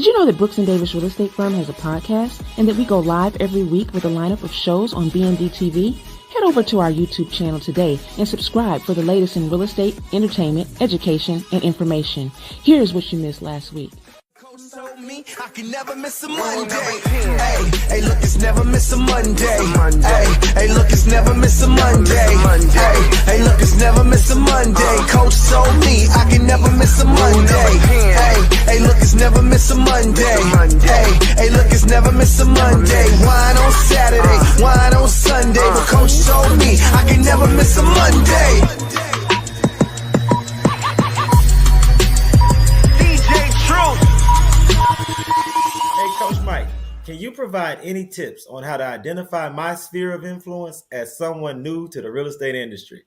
Did you know that Brooks and Davis Real Estate Firm has a podcast and that we go live every week with a lineup of shows on BND TV? Head over to our YouTube channel today and subscribe for the latest in real estate, entertainment, education, and information. Here's what you missed last week. Told me I can never miss a Monday. Hey, look, it's never miss a Monday. Hey, look, it's never miss a Monday. Hey, look, it's never miss a Monday. Coach told me I can never miss a Monday. Hey, look, it's never miss a Monday. Hey, look, it's never miss a Monday. Wine on Saturday, wine on Sunday. But Coach told me I can never miss a Monday. Coach Mike, can you provide any tips on how to identify my sphere of influence as someone new to the real estate industry?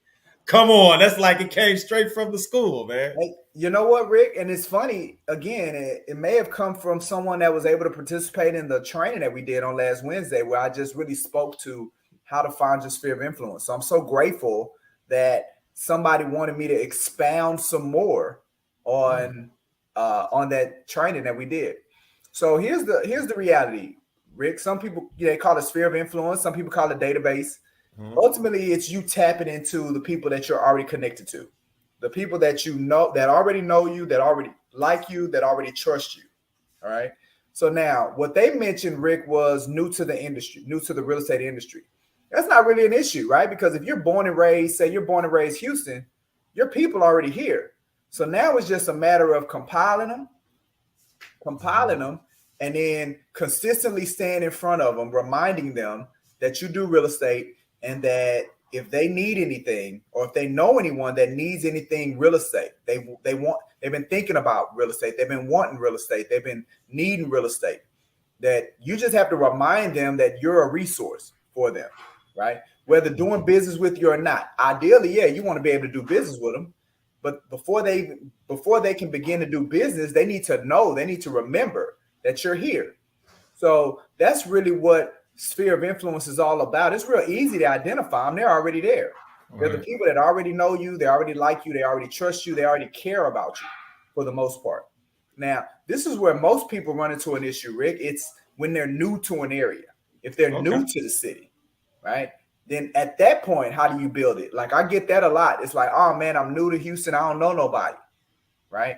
Come on, that's like it came straight from the school, man. Hey, you know what, Rick? And it's funny, again, it may have come from someone that was able to participate in the training that we did on last Wednesday, where I just really spoke to how to find your sphere of influence. So I'm so grateful that somebody wanted me to expound some more on that training that we did. So here's the reality, Rick. Some people, they call it sphere of influence. Some people call it database. Mm-hmm. Ultimately, it's you tapping into the people that you're already connected to, the people that you know, that already know you, that already like you, that already trust you. All right. So now what they mentioned, Rick, was new to the industry, new to the real estate industry. That's not really an issue, right? Because if you're born and raised, say you're born and raised Houston, your people are already here. So now it's just a matter of compiling them, and then consistently staying in front of them, reminding them that you do real estate and that if they need anything or if they know anyone that needs anything real estate, they've been thinking about real estate, they've been wanting real estate, they've been needing real estate, that you just have to remind them that you're a resource for them, right? Whether doing business with you or not. Ideally, yeah, you want to be able to do business with them. But before they can begin to do business, they need to know, they need to remember that you're here. So that's really what sphere of influence is all about. It's real easy to identify them. They're already there. Right. They're the people that already know you. They already like you. They already trust you. They already care about you for the most part. Now, this is where most people run into an issue, Rick. It's when they're new to an area. If they're new to the city, right? Then at that point, how do you build it? Like, I get that a lot. It's like, oh man, I'm new to Houston. I don't know nobody, right?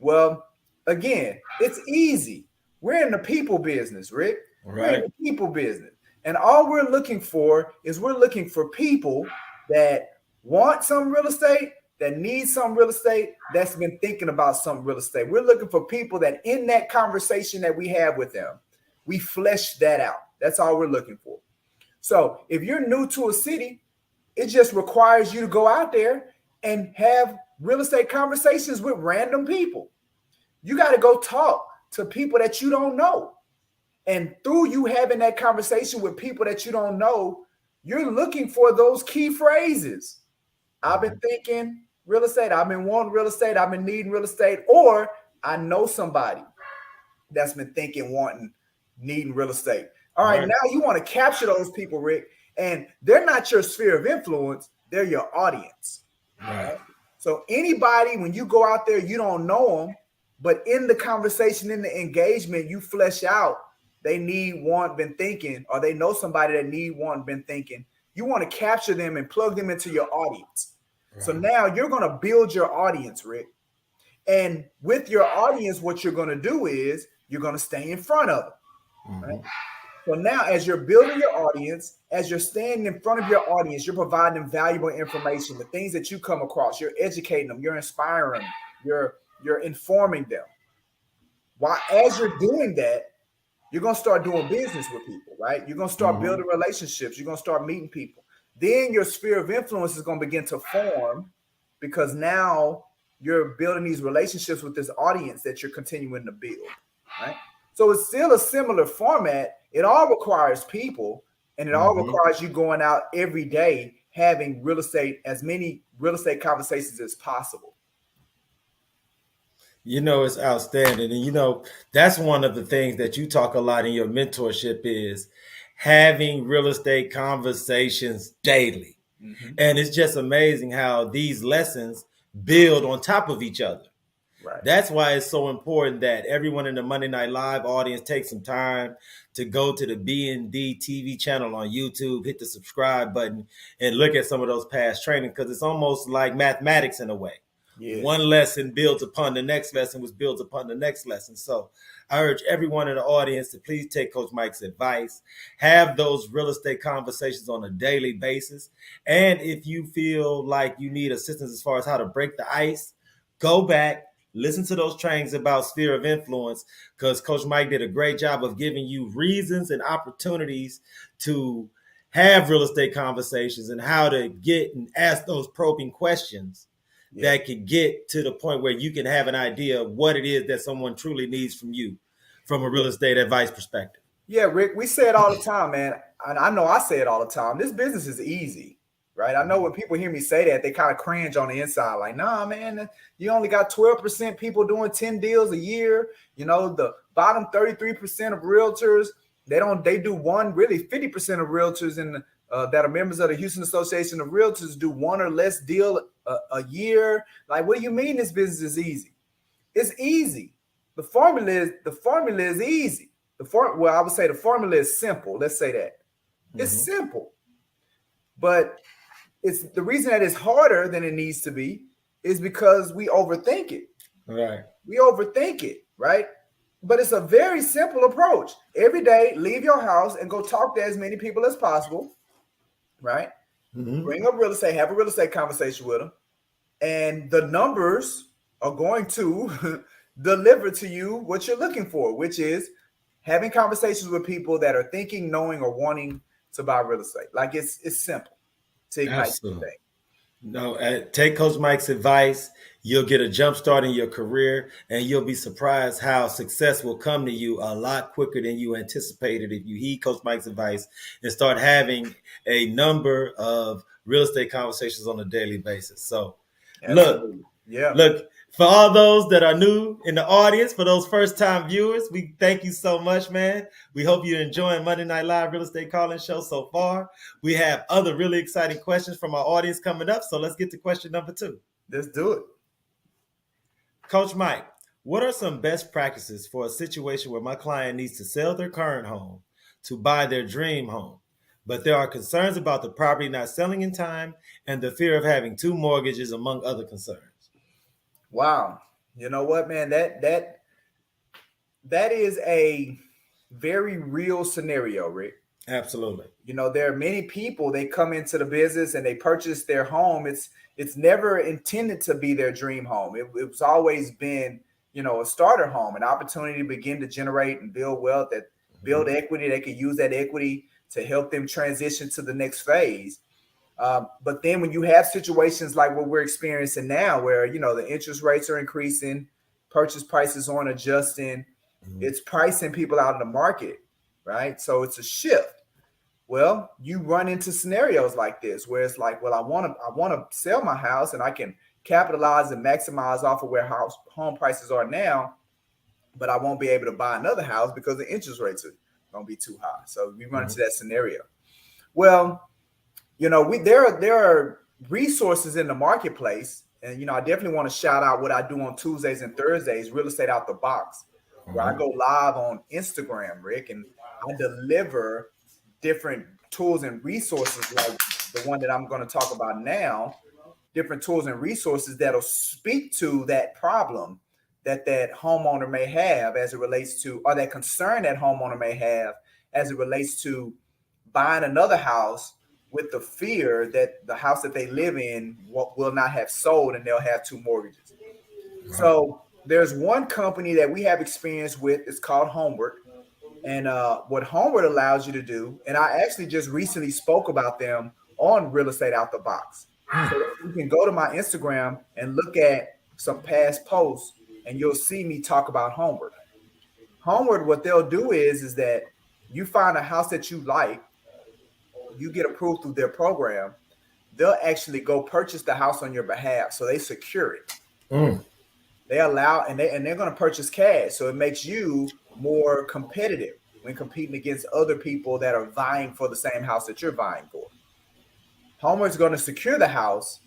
Well, again, it's easy. We're in the people business, Rick. Right. We're in the people business. And all we're looking for is people that want some real estate, that need some real estate, that's been thinking about some real estate. We're looking for people that in that conversation that we have with them, we flesh that out. That's all we're looking for. So if you're new to a city, it just requires you to go out there and have real estate conversations with random people. You got to go talk to people that you don't know. And through you having that conversation with people that you don't know, you're looking for those key phrases. I've been thinking real estate. I've been wanting real estate. I've been needing real estate. Or I know somebody that's been thinking, wanting, needing real estate. All right, now you want to capture those people, Rick, and they're not your sphere of influence. They're your audience. Right? So anybody, when you go out there, you don't know them, but in the conversation, in the engagement, you flesh out they need, want, been thinking, or they know somebody that need, want, been thinking. You want to capture them and plug them into your audience. Right. So now you're going to build your audience, Rick. And with your audience, what you're going to do is you're going to stay in front of them. Mm-hmm. Right? So now as you're building your audience, as you're standing in front of your audience, you're providing them valuable information, the things that you come across, you're educating them, you're inspiring them, you're informing them. While as you're doing that, you're going to start doing business with people, right? You're going to start building relationships. You're going to start meeting people. Then your sphere of influence is going to begin to form because now you're building these relationships with this audience that you're continuing to build, right? So it's still a similar format. It all requires people, and it all requires you going out every day, having real estate, as many real estate conversations as possible. You know, it's outstanding. And, you know, that's one of the things that you talk a lot in your mentorship is having real estate conversations daily. Mm-hmm. And it's just amazing how these lessons build on top of each other. Right. That's why it's so important that everyone in the Monday Night Live audience take some time to go to the B&D TV channel on YouTube, hit the subscribe button, and look at some of those past training, because it's almost like mathematics in a way. Yes. One lesson builds upon the next lesson, which builds upon the next lesson. So I urge everyone in the audience to please take Coach Mike's advice, have those real estate conversations on a daily basis. And if you feel like you need assistance as far as how to break the ice, go back, listen to those trainings about sphere of influence, because Coach Mike did a great job of giving you reasons and opportunities to have real estate conversations and how to get and ask those probing questions that could get to the point where you can have an idea of what it is that someone truly needs from you from a real estate advice perspective. Yeah, Rick, we say it all the time, man. And I know I say it all the time. This business is easy, right? I know when people hear me say that, they kind of cringe on the inside, like, nah, man, you only got 12% people doing 10 deals a year. You know, the bottom 33% of realtors, they do one, really 50% of realtors that are members of the Houston Association of Realtors do one or less deal a year. Like, what do you mean this business is easy? It's easy. The formula is easy. I would say the formula is simple. Let's say that. It's simple. But it's the reason that it's harder than it needs to be is because we overthink it. Right. We overthink it, right? But it's a very simple approach. Every day, leave your house and go talk to as many people as possible, right? Bring up real estate, have a real estate conversation with them. And the numbers are going to deliver to you what you're looking for, which is having conversations with people that are thinking, knowing, or wanting to buy real estate. Like it's simple to ignite the thing. No, take Coach Mike's advice. You'll get a jump start in your career, and you'll be surprised how success will come to you a lot quicker than you anticipated if you heed Coach Mike's advice and start having a number of real estate conversations on a daily basis. So, Absolutely. Look, for all those that are new in the audience, for those first-time viewers, we thank you so much, man. We hope you're enjoying Monday Night Live Real Estate Call-In Show so far. We have other really exciting questions from our audience coming up, so let's get to question number 2. Let's do it. Coach Mike, what are some best practices for a situation where my client needs to sell their current home to buy their dream home, but there are concerns about the property not selling in time and the fear of having 2 mortgages, among other concerns? Wow. You know what, man? That is a very real scenario, Rick. Absolutely. You know, there are many people, they come into the business and they purchase their home. It's never intended to be their dream home. It's always been, you know, a starter home, an opportunity to begin to generate and build wealth, that build equity. They could use that equity to help them transition to the next phase. But then when you have situations like what we're experiencing now, where, you know, the interest rates are increasing, purchase prices aren't adjusting, it's pricing people out of the market, right? So it's a shift. Well, you run into scenarios like this where it's like, well, I want to sell my house and I can capitalize and maximize off of where home prices are now, but I won't be able to buy another house because the interest rates are going to be too high. So we run into that scenario. Well, you know, there are resources in the marketplace, and, you know, I definitely want to shout out what I do on Tuesdays and Thursdays, Real Estate Out the Box, where I go live on Instagram, Rick, and I deliver different tools and resources like the one that I'm going to talk about now, different tools and resources that'll speak to that problem that homeowner may have as it relates to, or that concern that homeowner may have as it relates to buying another house with the fear that the house that they live in will not have sold and they'll have 2 mortgages. So there's one company that we have experience with. It's called Homeward. And what Homeward allows you to do, and I actually just recently spoke about them on Real Estate Out the Box. So you can go to my Instagram and look at some past posts and you'll see me talk about Homeward. Homeward, what they'll do is that you find a house that you like, you get approved through their program, they'll actually go purchase the house on your behalf. So they secure it. They allow, and they're going to purchase cash. So it makes you more competitive when competing against other people that are vying for the same house that you're vying for. Homeowner is going to secure the house.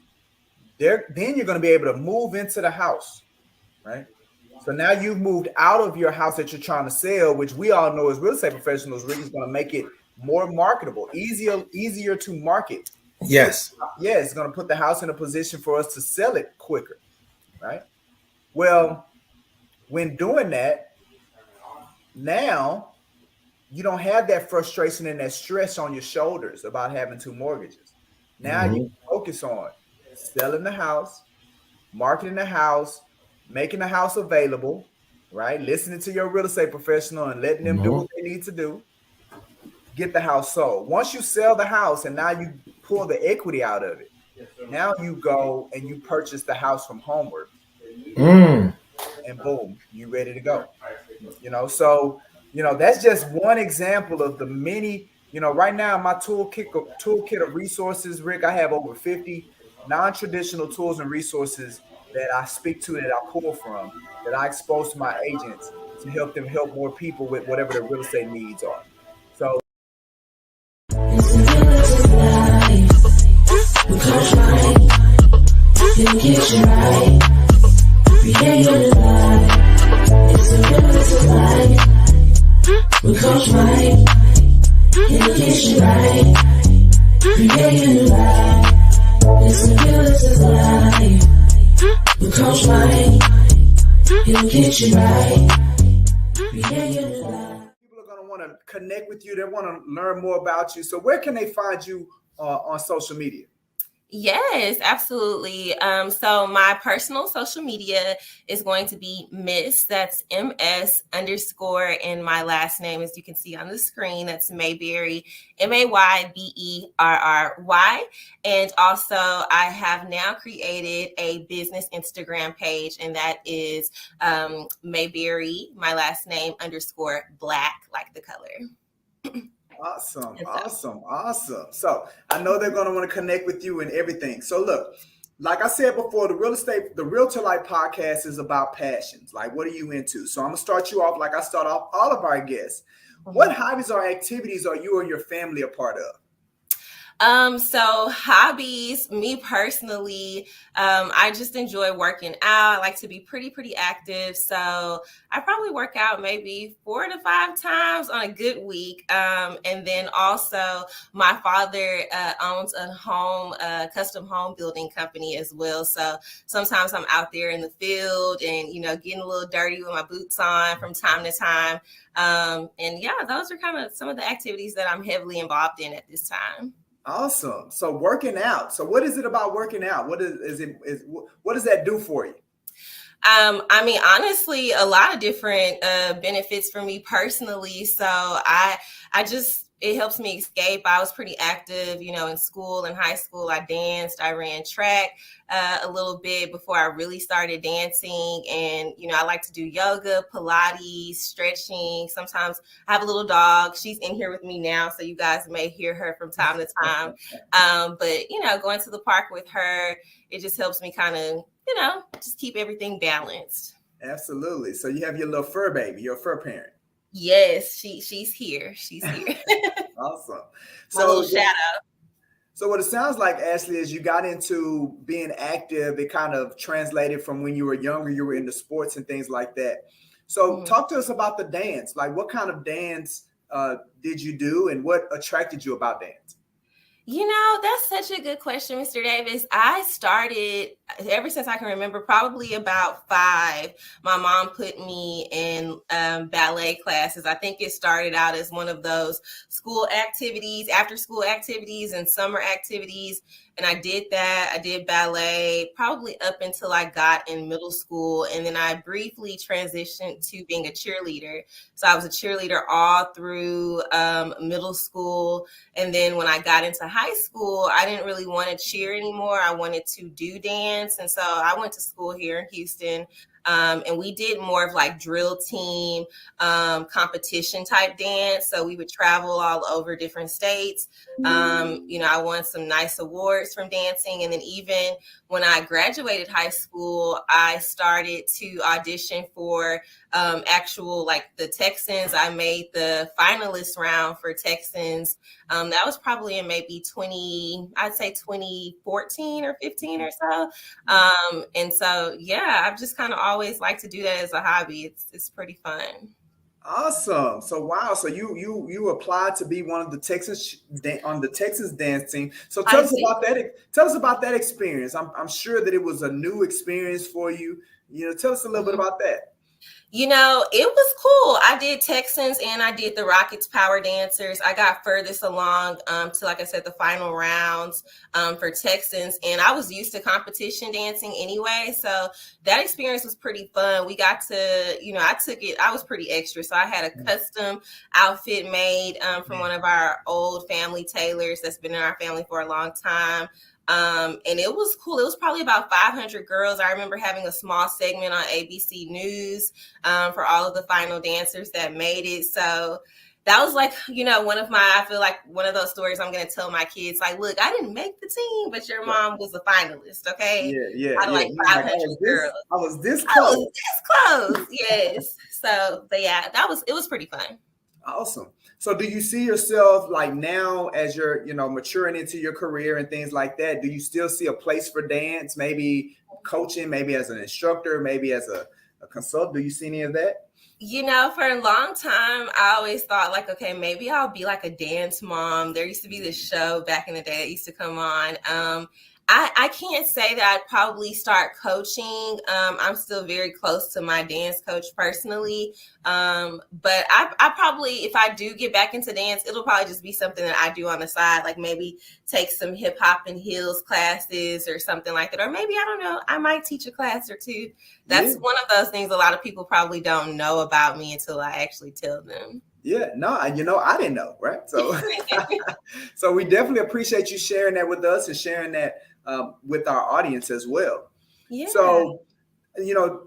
Then you're going to be able to move into the house, right? So now you've moved out of your house that you're trying to sell, which we all know as real estate professionals, Rick, is going to make it more marketable, easier to market. Yes. Yeah, it's going to put the house in a position for us to sell it quicker, right? Well, when doing that, now you don't have that frustration and that stress on your shoulders about having two mortgages. Now you focus on selling the house, marketing the house, making the house available, right? Listening to your real estate professional and letting them do what they need to do. Get the house sold. Once you sell the house and now you pull the equity out of it, now you go and you purchase the house from Homeward, Mm. and boom, you ready to go. So that's just one example of the many. Right now my toolkit of resources, Rick, I have over 50 non-traditional tools and resources that I speak to, that I pull from, that I expose to my agents to help them help more people with whatever their real estate needs are. So with Coach Mike, he'll get you right. Creating a life, it's a beautiful life. With Coach Mike, he'll get you right. Creating a life. people are going to want to connect with you. They want to learn more about you. So where can they find you on social media? Yes, absolutely. So my personal social media is going to be Miss, that's MS _ and my last name, as you can see on the screen, that's Mayberry, Mayberry. And also I have now created a business Instagram page, and that is Mayberry, my last name _ black, like the color. Awesome. So I know they're going to want to connect with you and everything. So look, like I said before, the Realtor Life podcast is about passions. Like, what are you into? So I'm going to start you off like I start off all of our guests. What hobbies or activities are you or your family a part of? So hobbies, me personally, I just enjoy working out. I like to be pretty active. So I probably work out maybe 4 to 5 times on a good week. And then also my father owns a custom home building company as well. So sometimes I'm out there in the field and, getting a little dirty with my boots on from time to time. And yeah, those are kind of some of the activities that I'm heavily involved in at this time. Awesome. So working out. So what is it about working out? What what does that do for you? I mean, honestly, a lot of different benefits for me personally. So it helps me escape. I was pretty active, in school, in high school. I danced, I ran track a little bit before I really started dancing. And, I like to do yoga, Pilates, stretching. Sometimes I have a little dog. She's in here with me now, so you guys may hear her from time to time. But, going to the park with her, it just helps me kind of, just keep everything balanced. Absolutely. So you have your little fur baby, your fur parent. Yes, she's here. She's here. Awesome. My little shadow. So what it sounds like, Ashley, is you got into being active. It kind of translated from when you were younger, you were into sports and things like that. So talk to us about the dance. Like, what kind of dance did you do, and what attracted you about dance? That's such a good question, Mr. Davis. I started ever since I can remember, probably about 5. My mom put me in ballet classes. I think it started out as one of those school activities, after school activities and summer activities. And I did that. I did ballet probably up until I got in middle school. And then I briefly transitioned to being a cheerleader. So I was a cheerleader all through middle school. And then when I got into high school, I didn't really want to cheer anymore. I wanted to do dance. And so I went to school here in Houston. And we did more of like drill team, competition type dance. So we would travel all over different states. I won some nice awards from dancing. And then even when I graduated high school, I started to audition for actual, like the Texans. I made the finalist round for Texans. That was probably in maybe 2014 or 15 or so. And so, yeah, I've just kind of always always like to do that as a hobby. It's pretty fun. Awesome. So wow. So you applied to be one of the Texas dance team. So tell us about that. Tell us about that experience. I'm sure that it was a new experience for you. Tell us a little bit about that. It was cool. I did Texans and I did the Rockets Power Dancers. I got furthest along to, like I said, the final rounds for Texans. And I was used to competition dancing anyway. So that experience was pretty fun. We got to, I was pretty extra. So I had a custom outfit made from one of our old family tailors that's been in our family for a long time. And it was cool. It was probably about 500 girls. I remember having a small segment on ABC News for all of the final dancers that made it. So that was like, I feel like one of those stories I'm going to tell my kids, like, look, I didn't make the team, but your mom was a finalist. Okay. Yeah. Out of like 500 girls. I was this close. Yes. So, but yeah, it was pretty fun. Awesome. So do you see yourself like now as you're, maturing into your career and things like that? Do you still see a place for dance, maybe coaching, maybe as an instructor, maybe as a consultant? Do you see any of that? For a long time, I always thought like, okay, maybe I'll be like a dance mom. There used to be this show back in the day that used to come on. I can't say that I'd probably start coaching. I'm still very close to my dance coach personally. But I probably, if I do get back into dance, it'll probably just be something that I do on the side, like maybe take some hip hop and heels classes or something like that. Or maybe, I don't know, I might teach a class or two. That's one of those things a lot of people probably don't know about me until I actually tell them. Yeah, no, I didn't know, right? So, so we definitely appreciate you sharing that with us and sharing that with our audience as well. Yeah. So,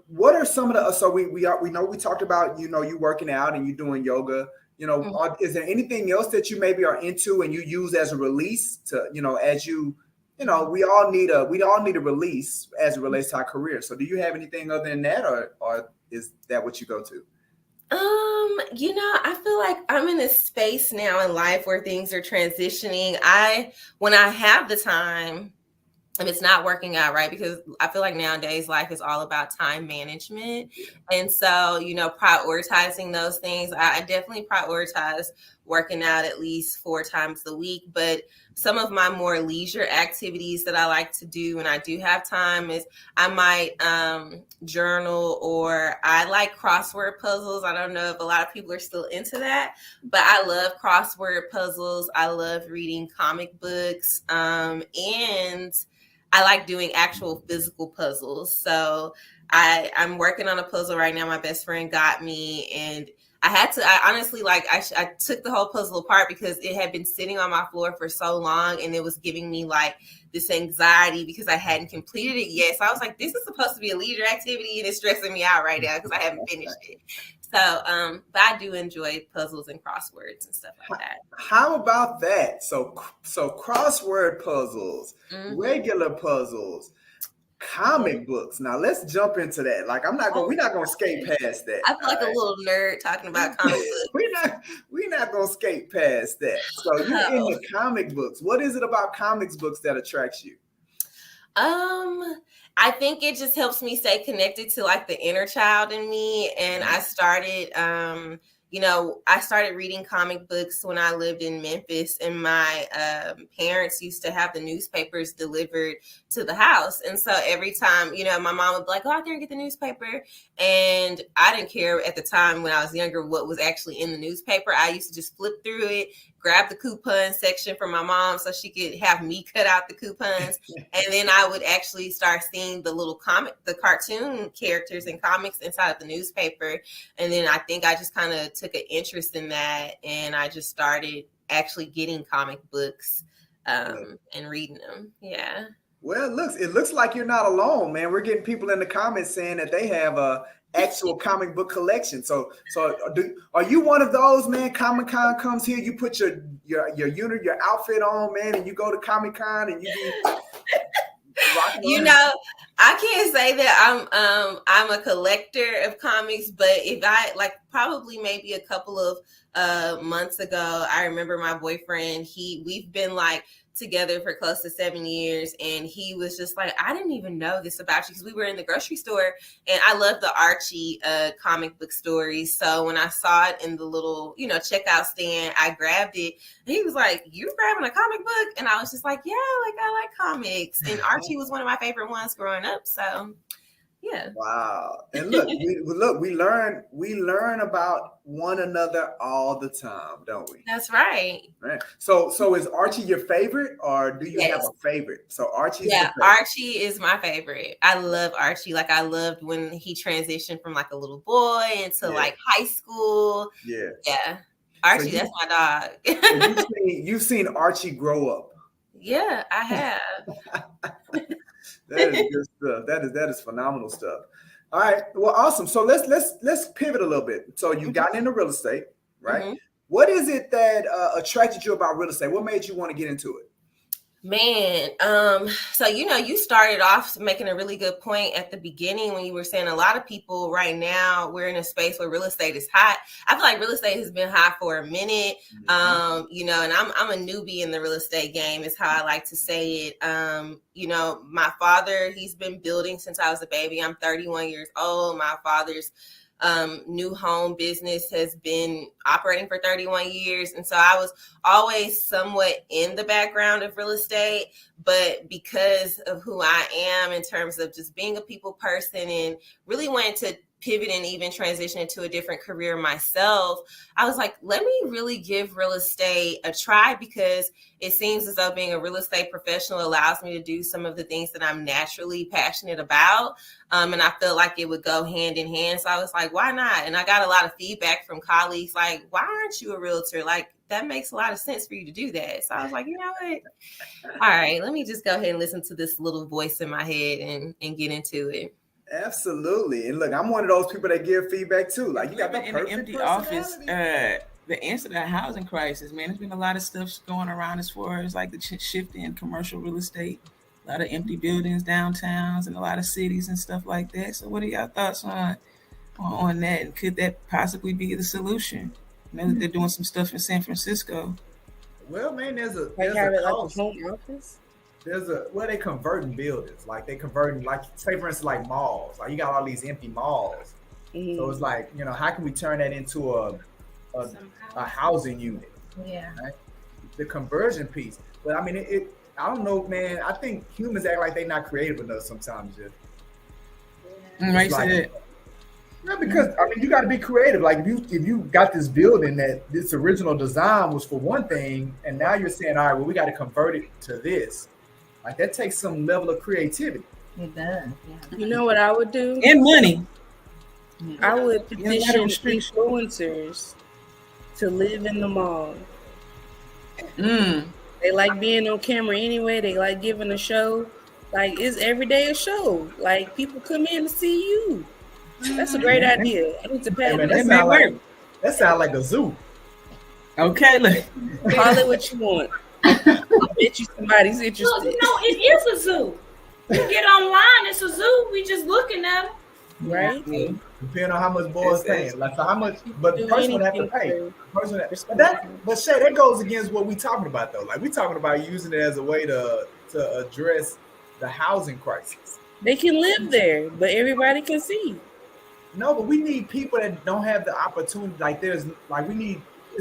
what are some of the? So we know we talked about you working out and you doing yoga. Is there anything else that you maybe are into and you use as a release to as you we all need a release as it relates to our career. So do you have anything other than that, or is that what you go to? I feel like I'm in a space now in life where things are transitioning. When I have the time, and it's not working out, right? Because I feel like nowadays life is all about time management. And so, prioritizing those things, I definitely prioritize working out at least 4 times a week. But some of my more leisure activities that I like to do when I do have time is I might journal, or I like crossword puzzles. I don't know if a lot of people are still into that, but I love crossword puzzles. I love reading comic books, and I like doing actual physical puzzles. So I'm working on a puzzle right now my best friend got me, and I honestly, I took the whole puzzle apart because it had been sitting on my floor for so long, and it was giving me like this anxiety because I hadn't completed it yet. So I was like, this is supposed to be a leisure activity, and it's stressing me out right now because I haven't finished it. So, but I do enjoy puzzles and crosswords and stuff like that. How about that? So crossword puzzles, regular puzzles, comic books. Now let's jump into that. Like we're not gonna skate past that. I feel like a little nerd talking about comic books. we're not gonna skate past that. So you're in the comic books. What is it about comics books that attracts you? I think it just helps me stay connected to like the inner child in me. And I started, I started reading comic books when I lived in Memphis, and my parents used to have the newspapers delivered to the house. And so every time, my mom would be like, go out there and get the newspaper. And I didn't care at the time when I was younger what was actually in the newspaper. I used to just flip through it, grab the coupon section from my mom so she could have me cut out the coupons. And then I would actually start seeing the cartoon characters and comics inside of the newspaper. And then I think I just kind of took an interest in that, and I just started actually getting comic books and reading them. Yeah. Well, it looks like you're not alone, man. We're getting people in the comments saying that they have a actual comic book collection. So are you one of those, man? Comic-Con comes here, you put your unit, your outfit on, man, and you go to Comic-Con and you be I can't say that I'm a collector of comics, but if I like probably maybe a couple of months ago, I remember my boyfriend, we've been like together for close to 7 years, and he was just like, I didn't even know this about you, because we were in the grocery store and I love the Archie comic book stories. So when I saw it in the little, checkout stand, I grabbed it, and he was like, you're grabbing a comic book? And I was just like, yeah, like I like comics, and Archie was one of my favorite ones growing up. So yeah. Wow. And look, we learn about one another all the time, don't we? That's right. Right. So is Archie your favorite, or do you have a favorite? So Archie's your favorite. Archie is my favorite. I love Archie. Like, I loved when he transitioned from like a little boy into like high school. Yeah. Yeah. Archie, that's my dog. So you've seen Archie grow up. Yeah, I have. That is good stuff. That is phenomenal stuff. All right. Well, awesome. So let's pivot a little bit. So you got into real estate, right? Mm-hmm. What is it that attracted you about real estate? What made you want to get into it? Man, so you started off making a really good point at the beginning when you were saying a lot of people right now, we're in a space where real estate is hot. I feel like real estate has been hot for a minute. And I'm a newbie in the real estate game, is how I like to say it. My father, he's been building since I was a baby. I'm 31 years old. My father's new home business has been operating for 31 years. And so I was always somewhat in the background of real estate, but because of who I am in terms of just being a people person and really wanting to pivot and even transition into a different career myself, I was like, let me really give real estate a try, because it seems as though being a real estate professional allows me to do some of the things that I'm naturally passionate about. And I felt like it would go hand in hand. So I was like, why not? And I got a lot of feedback from colleagues like, why aren't you a realtor? Like, that makes a lot of sense for you to do that. So I was like, you know what? All right, let me just go ahead and listen to this little voice in my head and get into it. Absolutely. And look, I'm one of those people that give feedback too. Like, you got the in an empty office. The answer to the housing crisis, man, there's been a lot of stuff going around as far as like the shift in commercial real estate, a lot of empty buildings, downtowns, and a lot of cities and stuff like that. So what are y'all thoughts on that? And could that possibly be the solution? I know that they're doing some stuff in San Francisco. Well, man, there's a home office. They converting buildings, like they converting, like, say for instance, like malls. Like, you got all these empty malls. Mm-hmm. So it's like, how can we turn that into a housing unit? Yeah. Right? The conversion piece. But I mean, I don't know, man. I think humans act like they're not creative enough sometimes. Right. Yeah, because I mean, you got to be creative. Like, if you got this building that this original design was for one thing, and now you're saying, all right, well, we got to convert it to this. Like, that takes some level of creativity. It does. Yeah. You know what I would do? And money. I would petition influencers to live in the mall. They like being on camera anyway. They like giving a show. Like, it's every day a show. Like, people come in to see you. That's a great idea. I need to pay that sounds like a zoo. Okay, look. Call it what you want. I bet you somebody's interested. Look, it is a zoo. You get online, it's a zoo. We just looking at them. Right. Depending on how much boys paying. Like, so how much, but the person would have to pay. But Shay, that goes against what we talking about though. Like, we talking about using it as a way to address the housing crisis. They can live there, but everybody can see. No, but we need people that don't have the opportunity. Like, it's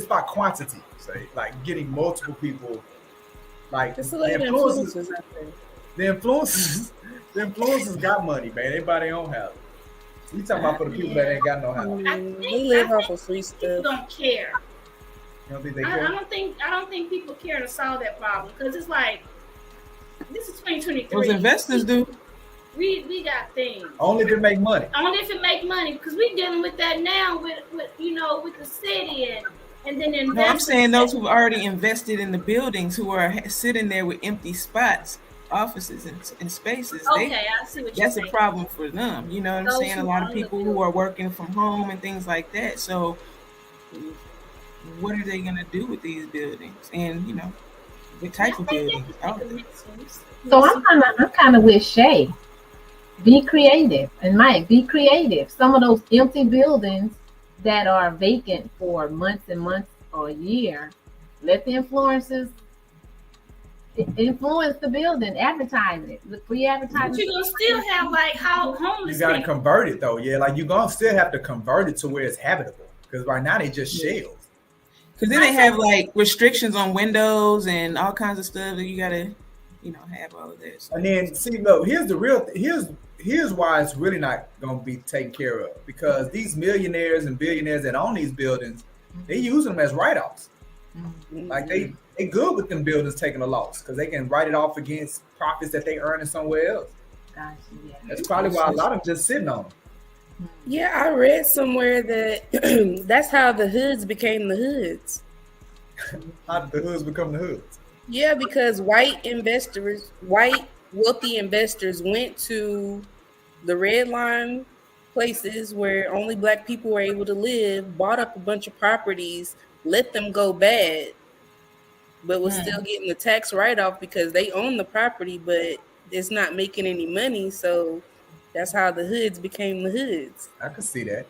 about quantity. Say, like, getting multiple people. Like, the influencers got money, man. Everybody don't have it. We talking about for the people that ain't got no house. They live off of free stuff. People don't care. You don't think they care? I don't think people care to solve that problem, because it's like, this is 2023. Those investors do. We got things. Only if it make money. Only if it make money, because we dealing with that now with the city and then investors. No, I'm saying those who've already invested in the buildings, who are sitting there with empty spots, offices and spaces. Okay, I see what you're saying. That's a problem for them. You know what I'm saying? A lot of people who are working from home and things like that. So what are they going to do with these buildings? And, what type of buildings? So I'm kind of with Shay. Be creative. And Mike, be creative. Some of those empty buildings that are vacant for months and months or a year, let the influencers influence the building, advertise it, the free But advertising. you're gonna still have like how You homeless got to people. convert it though. Yeah, like you're gonna still have to convert it to where it's habitable. Because right now they just shells. Because then they have like restrictions on windows and all kinds of stuff that you gotta, have all of that. And then see, look, here's the real. Here's why it's really not gonna be taken care of. Because these millionaires and billionaires that own these buildings, they use them as write-offs. Like they good with them buildings taking a loss because they can write it off against profits that they earn in somewhere else. Gotcha, yeah. That's probably why a lot of them just sitting on them. Yeah, I read somewhere that that's how the hoods became the hoods. How did the hoods become the hoods? Yeah, because white wealthy investors went to the red line places where only black people were able to live, bought up a bunch of properties, let them go bad, but was still getting the tax write-off because they own the property, but it's not making any money. So that's how the hoods became the hoods. I could see that.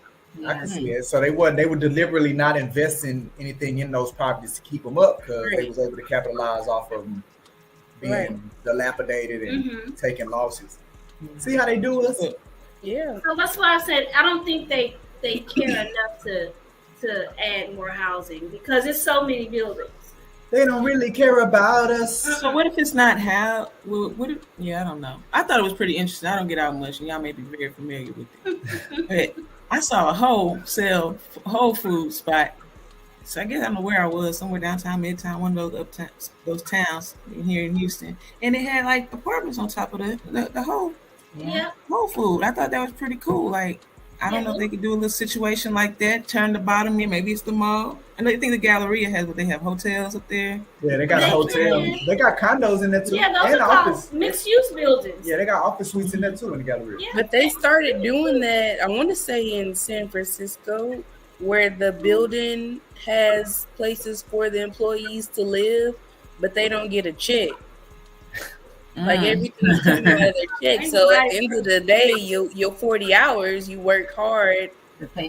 I can see it. So they were deliberately not investing anything in those properties to keep them up because they was able to capitalize off of them being dilapidated and taking losses. See how they do us? Yeah. So that's why I said I don't think they care enough to add more housing because there's so many buildings. They don't really care about us. So what if it's not how? I don't know. I thought it was pretty interesting. I don't get out much, and y'all may be very familiar with it. But I saw a Whole Food spot. So I guess I don't know where I was, somewhere downtown, midtown, one of those towns here in Houston, and it had like apartments on top of the Whole Food. I thought that was pretty cool. Like, I don't know if they could do a little situation like that, turn the bottom in, maybe it's the mall. I know you think the Galleria has what they have hotels up there. Yeah, they got a hotel. They got condos in there too. Yeah, those and are called mixed-use buildings. Yeah, they got office suites in there too in the Galleria. Yeah. But they started doing that, I want to say in San Francisco, where the building has places for the employees to live, but they don't get a check. Like everything's coming out of their check. So at the end of the day, your 40 hours, you work hard,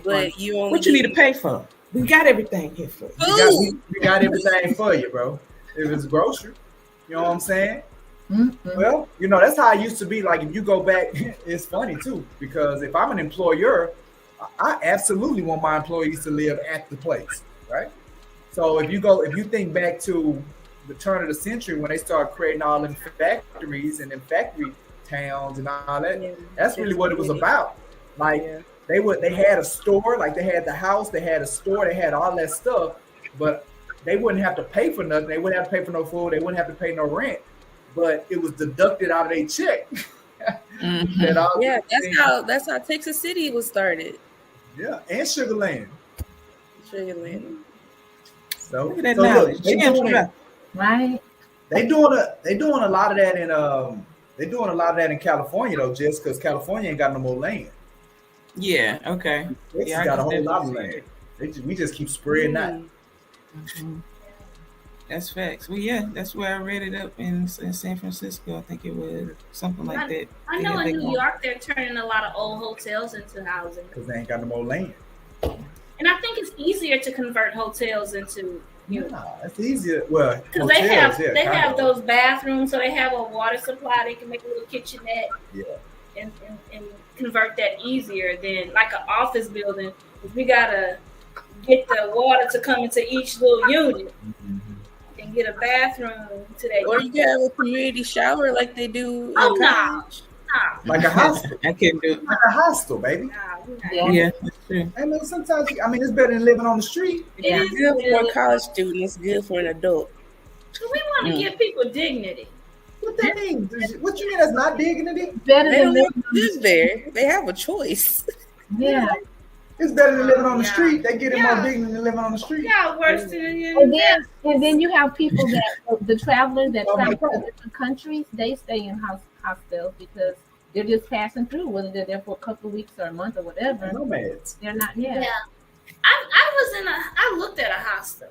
but you only what you need to pay for. We got everything here for you. We got everything for you, bro. If it's grocery, you know what I'm saying? Well, that's how it used to be. Like if you go back, it's funny too, because if I'm an employer, I absolutely want my employees to live at the place, right? So if you think back to the turn of the century when they started creating all them factories and them factory towns and all that, that's really what it was about. Like they had a store, like they had the house, they had a store, they had all that stuff, but they wouldn't have to pay for nothing. They wouldn't have to pay for no food. They wouldn't have to pay no rent, but it was deducted out of their check. That's how Texas City was started. Yeah, and Sugar Land. So look at that knowledge. Right. They doing a lot of that in California though, just because California ain't got no more land. Yeah. Okay. Texas got a whole lot of land. We just keep spreading that. That's facts. Well, yeah, that's where I read it up in San Francisco. I think it was something like that. I know in New York they're turning a lot of old hotels into housing because they ain't got no more land. And I think it's easier to convert hotels into. It's easier. Well, because they have those bathrooms, so they have a water supply. They can make a little kitchenette. Yeah. And convert that easier than like an office building. If we gotta get the water to come into each little unit and get a bathroom today. Or you can have a community shower like they do. Like a hostel. I can't do it. Like a hostel, baby. Yeah, that's true. I mean, sometimes it's better than living on the street. It's good for a college student. It's good for an adult. So we want to give people dignity. What that mean? What you mean that's not dignity? Better than live there. They have a choice. Yeah. It's better than living on the street. They get more dignity than living on the street. Yeah, worse than and then you have people that the travelers that travel to different countries, they stay in hostels because they're just passing through, whether they're there for a couple of weeks or a month or whatever. Nomads. They're not. Yeah. I looked at a hostel.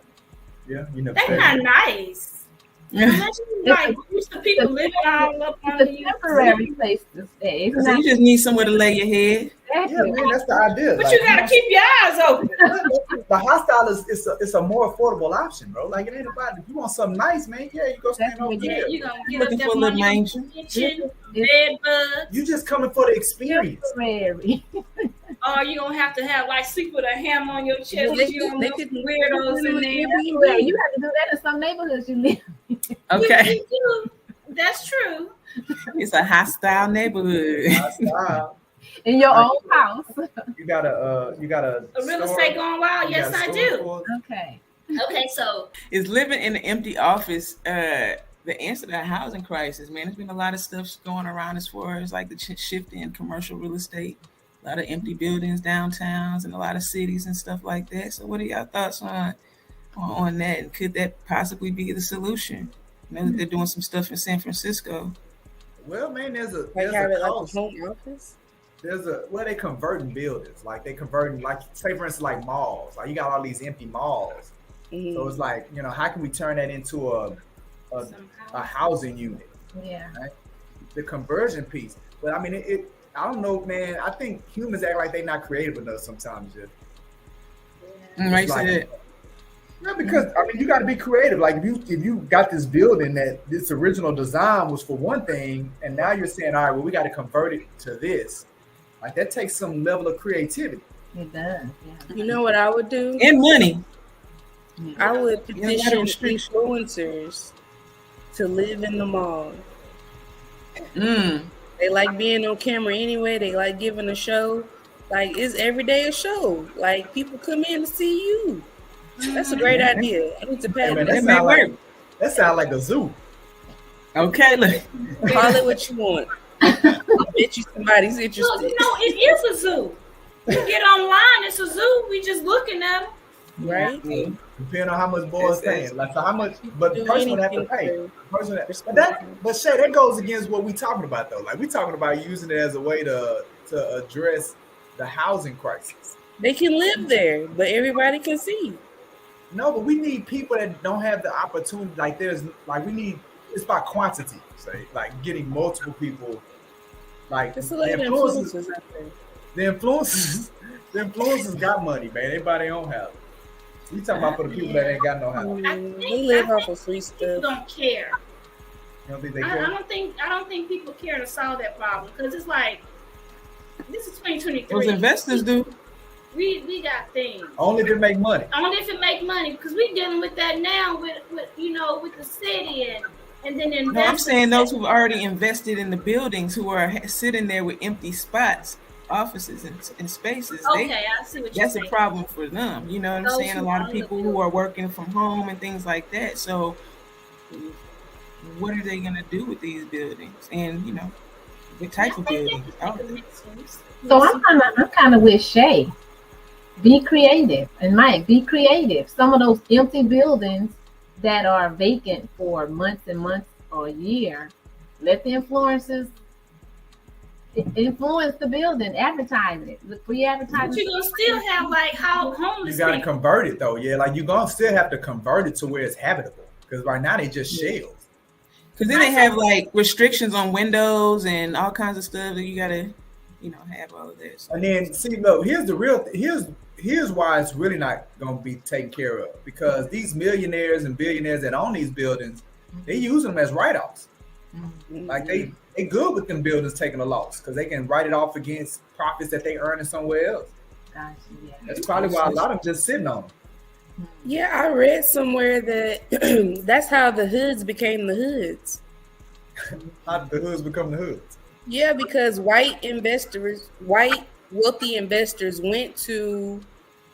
Yeah, you know. They're not nice. Like used to people living all up on It's a temporary place to stay. It's So not you just need somewhere to lay your head. Yeah, exactly. man, that's the idea. But Like, you gotta keep your eyes open. the hostile is a more affordable option, bro. Like it ain't about if you want something nice, man. Yeah, you go stand over Yeah, there. you gonna get Looking up for a there little on manger. your kitchen, bed bugs. You just coming for the experience. Temporary. Or you gonna have to have like sleep with a hammer on your chest. They You don't could- they know could- some weirdos in there. Well, you have to do that in some neighborhoods you live. Okay. You do. That's true. It's a hostile neighborhood. Hostile. In your own house. You got a A real estate going wild. Yes, I do. Okay. Okay, so Is living in an empty office the answer to the housing crisis, man? There's been a lot of stuff going around as far as like the shift in commercial real estate, a lot of empty buildings downtowns and a lot of cities and stuff like that. So what are y'all thoughts on that? And could that possibly be the solution? I know that they're doing some stuff in San Francisco. Well, man, there's a Like have it like a cost. home office? There's a they converting buildings. Like they converting, like say for instance, like malls. Like you got all these empty malls. Mhm. So it's like, how can we turn that into a housing unit? Yeah. Right? The conversion piece. But I mean, I don't know, man. I think humans act like they're not creative enough sometimes. Just. Right, Like- said Yeah, because I mean, you got to be creative. Like if you got this building that this original design was for one thing, and now you're saying, all right, well, we got to convert it to this. Like that takes some level of creativity. It does. Yeah. You know what I would do? And money. I would Yeah, a lot of petition restrictions. influencers to live in the mall. They like being on camera anyway. They like giving a show. Like it's every day a show. Like people come in to see you. That's a great idea. I need to Hey, man, patent that. that sound like a zoo. Okay, look. Call it what you want. I bet you somebody's interested. look, it is a zoo. You get online, it's a zoo. We just looking at them. Right? Depending on how much boys paying. Like so how much, but the Do person would have to anything pay. for The person would but Shay, that goes against what we talking about though. Like we talking about using it as a way to address the housing crisis. They can live there, but everybody can see. No, but we need people that don't have the opportunity. Like we need. It's about quantity. Say like getting multiple people. Like There's a lot of influencers out there. the influencers got money, man. Everybody don't have it. We talking about for the people that ain't got no house. They live off of free People stuff. don't care. You don't think they I care? don't think people care to solve that problem because it's like this is 2023. Those investors do. We got things. Only if it make money. Only if it make money because we dealing with that now with the city and then investors. No, I'm saying those who've already invested in the buildings who are sitting there with empty spots, offices and spaces. Okay, I see what you're That's saying. a problem for them. You know what I'm Those saying? A who lot of own the people who are working from home and things like that. So what are they going to do with these buildings? And, what type of buildings? So I'm kind of with Shay. Be creative, and Mike, be creative. Some of those empty buildings that are vacant for months and months or a year, let the influencers influence the building, advertise it, the free advertising. But you're gonna still have like how You homeless got to people. convert it though. Yeah, like you're gonna still have to convert it to where it's habitable. Because right now they just shells. Because then they have like restrictions on windows and all kinds of stuff that you got to, have all of this. And then see, look, here's why it's really not gonna be taken care of. Because these millionaires and billionaires that own these buildings, they use them as write-offs. Like they good with them buildings taking a loss because they can write it off against profits that they earning somewhere else. Gotcha, yeah. That's probably why a lot of them just sitting on them. Yeah, I read somewhere that that's how the hoods became the hoods. How did the hoods become the hoods? Yeah, because white wealthy investors went to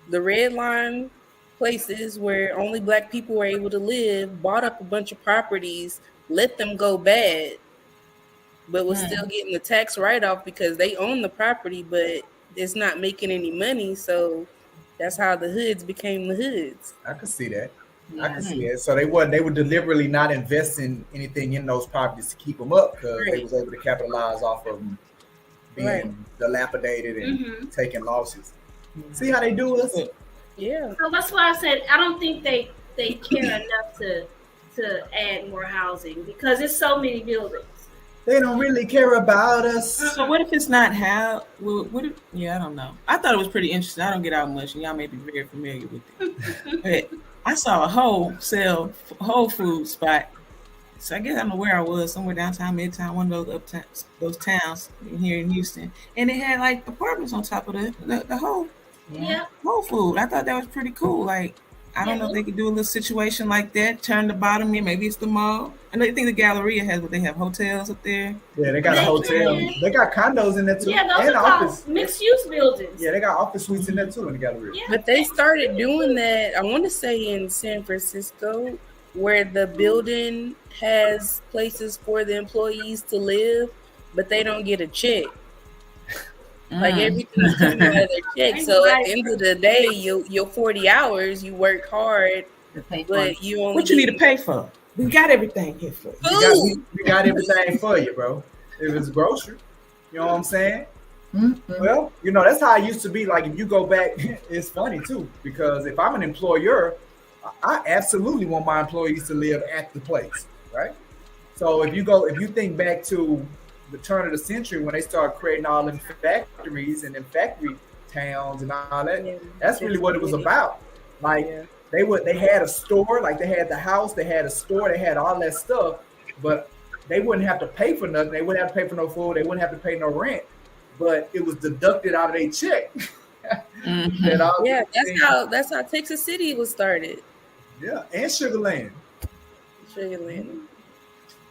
the red line places where only black people were able to live, bought up a bunch of properties, let them go bad, but was still getting the tax write-off because they own the property, but it's not making any money. So that's how the hoods became the hoods. I could see that. I can see that. So they were deliberately not investing anything in those properties to keep them up because they was able to capitalize off of them being dilapidated and taking losses. See how they do us? Yeah. So that's why I said I don't think they care enough to to add more housing because it's so many buildings. They don't really care about us. So what if it's not how? What if, yeah, I don't know. I thought it was pretty interesting. I don't get out much, and y'all may be very familiar with it. But I saw a Whole Food spot. So I guess I don't know where I was, somewhere downtown, midtown, one of those towns here in Houston, and it had like apartments on top of the whole food. I thought that was pretty cool. Like, I don't know if they could do a little situation like that, turn the bottom in, maybe it's the mall. And I think the Galleria has what they have hotels up there. Yeah, they got a hotel. They got condos in there too. Yeah, those and are office. called mixed-use buildings. Yeah, they got office suites in there too in the Galleria. Yeah. But they started doing that, I want to say in San Francisco, where the building has places for the employees to live, but they don't get a check. Like everything's coming out of their check. So at the end of the day, your 40 hours, you work hard, but you only what you need to pay for. We got everything here for you. We got everything for you, bro. If it's grocery, you know what I'm saying? Mm-hmm. Well, that's how it used to be. Like if you go back, it's funny too, because if I'm an employer, I absolutely want my employees to live at the place, right? So if you think back to the turn of the century when they started creating all them factories and them factory towns and all that, that's really what it was about. Like they had a store, like they had the house, they had a store, they had all that stuff, but they wouldn't have to pay for nothing. They wouldn't have to pay for no food. They wouldn't have to pay no rent, but it was deducted out of their check. Mm-hmm. That's how Texas City was started. Yeah, and Sugar Land.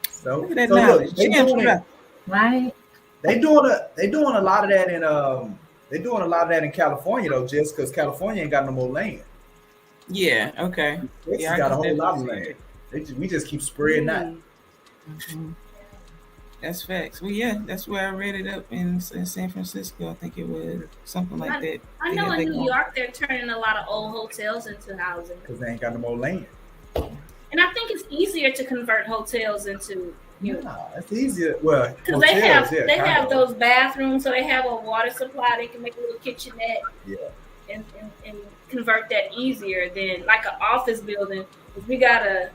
So look, they doing it, right? They doing a lot of that in California though, just because California ain't got no more land. Yeah. Okay. Texas got a whole lot of land. We just keep spreading that. Mm-hmm. That's facts. Well, yeah, that's where I read it up in San Francisco. I think it was something like that. I know in New York they're turning a lot of old hotels into housing because they ain't got no more land. And I think it's easier to convert hotels into. It's easier. Well, because they have those bathrooms, so they have a water supply. They can make a little kitchenette. Yeah. And convert that easier than like an office building. Because we gotta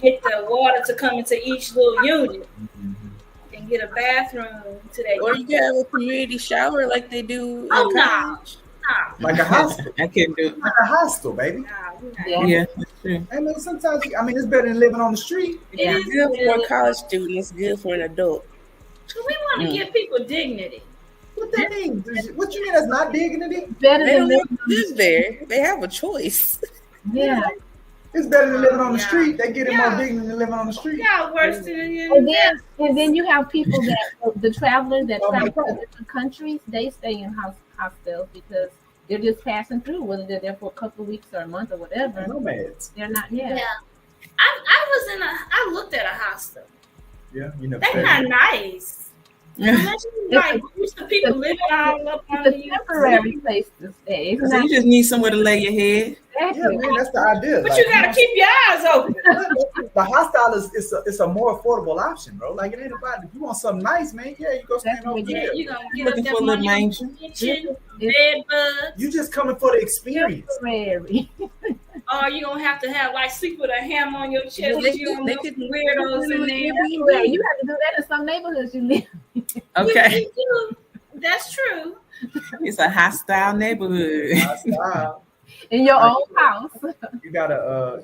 get the water to come into each little unit. Mm-hmm. And get a bathroom today. Or you can have a community shower like they do. Like a hostel. I can't do it. Like a hostel, baby. Yeah, that's true. I mean, sometimes it's better than living on the street. It's good for a college student. It's good for an adult. So we want to give people dignity. What that mean? What you mean that's not dignity? Better they than living live there. They have a choice. Yeah. It's better than living on the street. They get it more dignity than living on the street. Yeah, worse than you. And then you have people that the travelers that travel to different countries, they stay in hostels because they're just passing through, whether they're there for a couple of weeks or a month or whatever. Nomads. They're not. Yeah. I looked at a hostel. Yeah, they're not nice. Like used to people living all up on the temporary place to stay. So you just need somewhere to lay your head. Exactly. Yeah, man, that's the idea. But you gotta keep your eyes open. The hostel is a more affordable option, bro. Like it ain't about if you want something nice, man. Yeah, you go stand over there. You gonna get looking for a little manger. Bed bugs. You just coming for the experience. Temporary. Or you gonna have to have like sleep with a ham on your chest. They could weirdos in there. You have to do that in some neighborhoods you live. Okay. That's true. It's a hostile neighborhood. Hostile. In your own house. You got a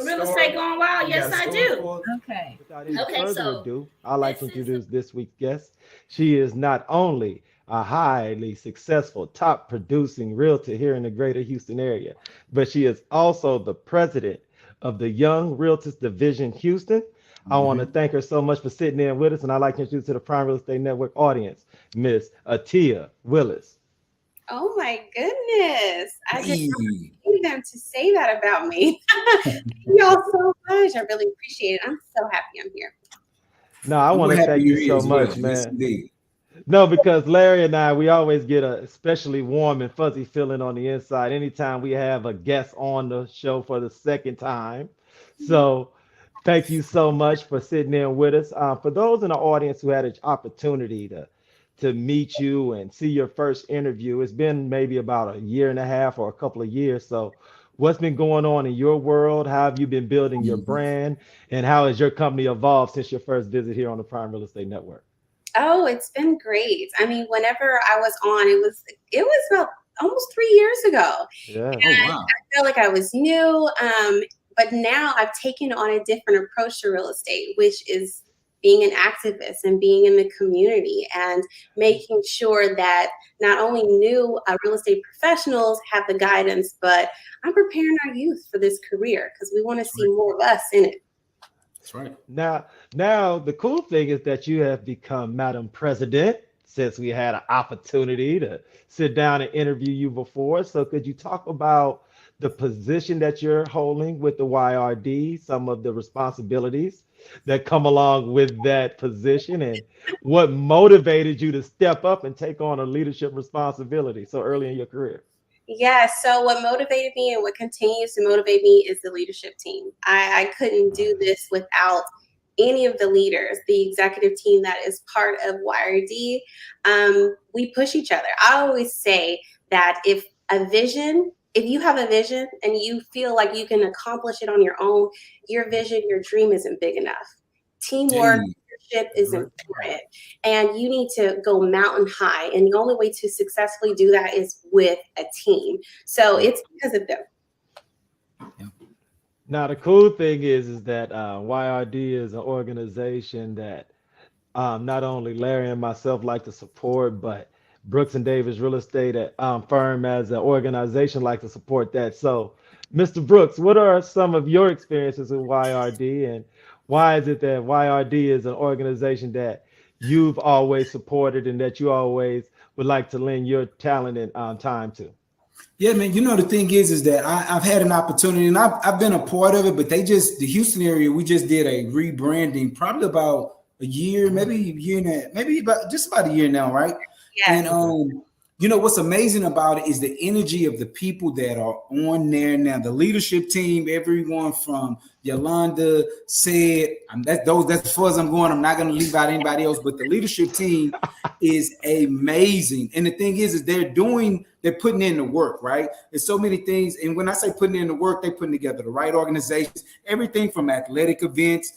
real estate going wild. Yes, I do. Okay. Without any further ado, I'd like to introduce this week's guest. She is not only a highly successful top producing realtor here in the greater Houston area, but she is also the president of the Young Realtors Division Houston. I want to thank her so much for sitting in with us, and I'd like to introduce to the Prime Real Estate Network audience, Miss Atia Willis. Oh my goodness. I didn't need them to say that about me. Thank y'all so much. I really appreciate it. I'm so happy I'm here. No, I want to thank you so much, man. No, because Larry and I, we always get a especially warm and fuzzy feeling on the inside anytime we have a guest on the show for the second time. So thank you so much for sitting in with us. For those in the audience who had an opportunity to meet you and see your first interview, it's been maybe about a year and a half or a couple of years. So what's been going on in your world? How have you been building your brand? And how has your company evolved since your first visit here on the Prime Real Estate Network? Oh, it's been great. I mean, whenever I was on, it was about almost 3 years ago. Yeah. Oh, And wow. I felt like I was new. But now I've taken on a different approach to real estate, which is being an activist and being in the community and making sure that not only new real estate professionals have the guidance, but I'm preparing our youth for this career because we want to see more of us in it. That's right. Now, the cool thing is that you have become Madam President since we had an opportunity to sit down and interview you before. So, could you talk about the position that you're holding with the YRD, some of the responsibilities that come along with that position, and what motivated you to step up and take on a leadership responsibility so early in your career? Yeah, so what motivated me and what continues to motivate me is the leadership team. I couldn't do this without any of the leaders, the executive team that is part of YRD. We push each other. I always say that if you have a vision and you feel like you can accomplish it on your own, your vision, your dream isn't big enough. Teamwork, Hey, leadership is right. important, and you need to go mountain high. And the only way to successfully do that is with a team. So it's because of them. Now, the cool thing is that YRD is an organization that not only Larry and myself like to support, but Brooks and Davis Real Estate firm as an organization like to support that. So, Mr. Brooks, what are some of your experiences with YRD, and why is it that YRD is an organization that you've always supported and that you always would like to lend your talent and time to? Yeah, man. You know, the thing is that I've had an opportunity and I've been a part of it, but the Houston area, we just did a rebranding probably about a year, maybe a year and a, maybe about just about a year now, right? Yes. And you know what's amazing about it is the energy of the people that are on there now. The leadership team, everyone from Yolanda said, that's as far as I'm going. I'm not going to leave out anybody else, but the leadership team is amazing. And the thing is they're putting in the work, right? There's so many things. And when I say putting in the work, they're putting together the right organizations, everything from athletic events,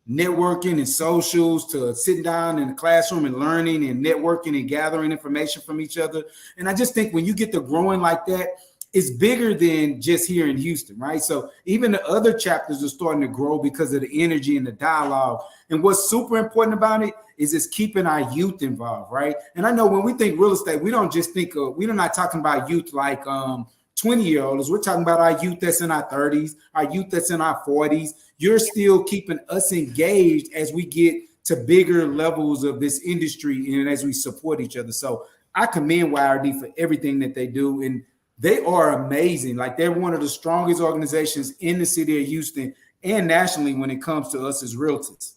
networking and socials, to sitting down in the classroom and learning and networking and gathering information from each other. And I just think when you get to growing like that, it's bigger than just here in Houston, right? So even the other chapters are starting to grow because of the energy and the dialogue. And what's super important about it is it's keeping our youth involved, right? And I know when we think real estate, we don't just think of, we're not talking about youth like 20-year-olds. We're talking about our youth that's in our 30s, our youth that's in our 40s. You're still keeping us engaged as we get to bigger levels of this industry and as we support each other. So I commend YRD for everything that they do. And they are amazing. Like, they're one of the strongest organizations in the city of Houston and nationally when it comes to us as realtors.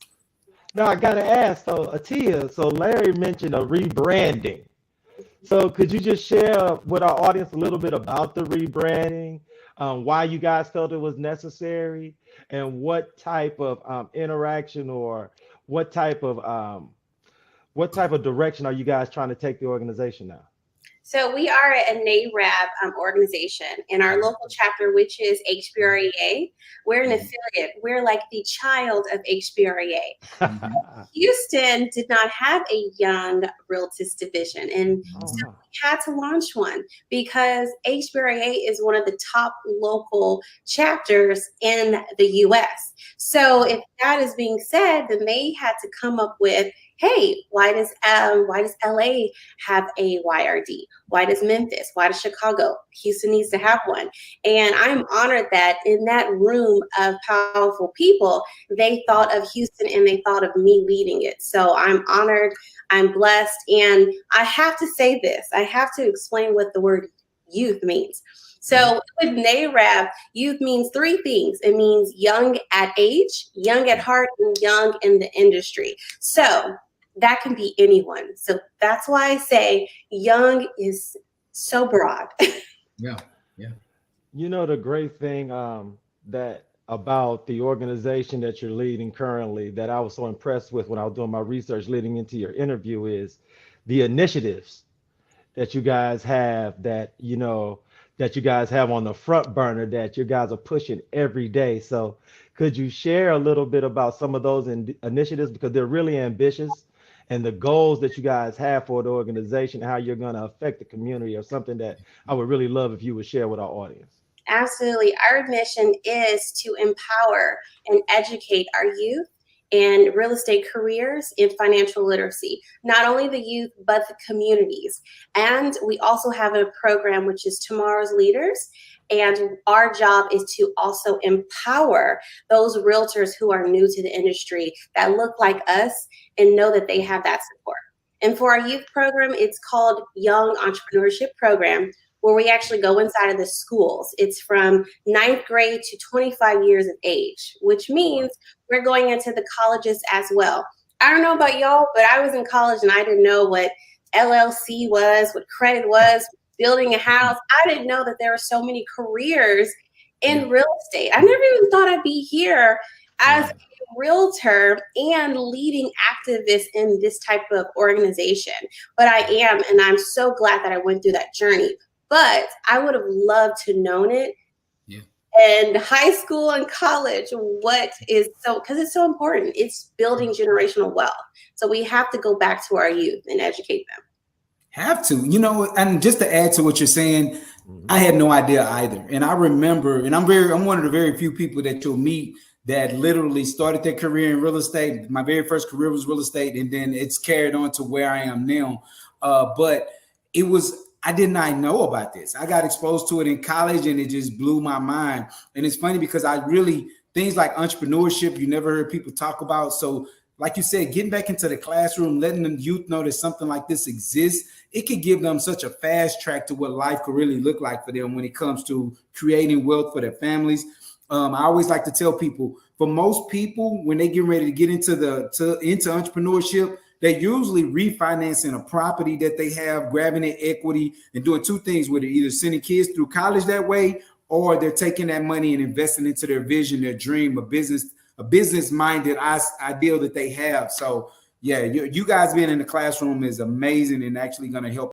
Now, I got to ask, so Atia, so Larry mentioned a rebranding. So could you just share with our audience a little bit about the rebranding, why you guys felt it was necessary, and what type of interaction or what type of direction are you guys trying to take the organization now? So we are a NARAB organization in our local chapter, which is HBREA. We're an affiliate. We're like the child of HBREA. Houston did not have a young realtist division, and so we had to launch one because HBREA is one of the top local chapters in the U.S. So if that is being said, then they had to come up with, hey, why does LA have a YRD? Why does Memphis? Why does Chicago? Houston needs to have one. And I'm honored that in that room of powerful people, they thought of Houston and they thought of me leading it. So I'm honored, I'm blessed. And I have to say this, I have to explain what the word youth means. So with NARAB, youth means three things. It means young at age, young at heart, and young in the industry. So that can be anyone. So that's why I say young is so broad. Yeah. You know, the great thing that about the organization that you're leading currently that I was so impressed with when I was doing my research leading into your interview is the initiatives that you guys have that, that you guys have on the front burner that you guys are pushing every day. So could you share a little bit about some of those initiatives, because they're really ambitious, and the goals that you guys have for the organization, how you're going to affect the community, or something that I would really love if you would share with our audience? Absolutely. Our mission is to empower and educate our youth and real estate careers in financial literacy, not only the youth, but the communities. And we also have a program which is Tomorrow's Leaders. And our job is to also empower those realtors who are new to the industry that look like us and know that they have that support. And for our youth program, it's called Young Entrepreneurship Program, where we actually go inside of the schools. It's from 9th grade to 25 years of age, which means we're going into the colleges as well. I don't know about y'all, but I was in college and I didn't know what LLC was, what credit was, building a house. I didn't know that there were so many careers in real estate. I never even thought I'd be here as a realtor and leading activist in this type of organization. But I am, and I'm so glad that I went through that journey. But I would have loved to known it in high school and college. What is so, because it's so important. It's building generational wealth. So we have to go back to our youth and educate them. Have to, and just to add to what you're saying, I had no idea either. And I remember, and I'm one of the very few people that you'll meet that literally started their career in real estate. My very first career was real estate, and then it's carried on to where I am now. But I did not know about this. I got exposed to it in college and it just blew my mind. And it's funny because things like entrepreneurship, you never heard people talk about. So like you said, getting back into the classroom, letting the youth know that something like this exists, it could give them such a fast track to what life could really look like for them when it comes to creating wealth for their families. I always like to tell people, for most people, when they get ready to get into entrepreneurship, they're usually refinancing a property that they have, grabbing their equity and doing two things with it, either sending kids through college that way, or they're taking that money and investing into their vision, their dream, a business-minded ideal that they have. So yeah, you guys being in the classroom is amazing and actually going to help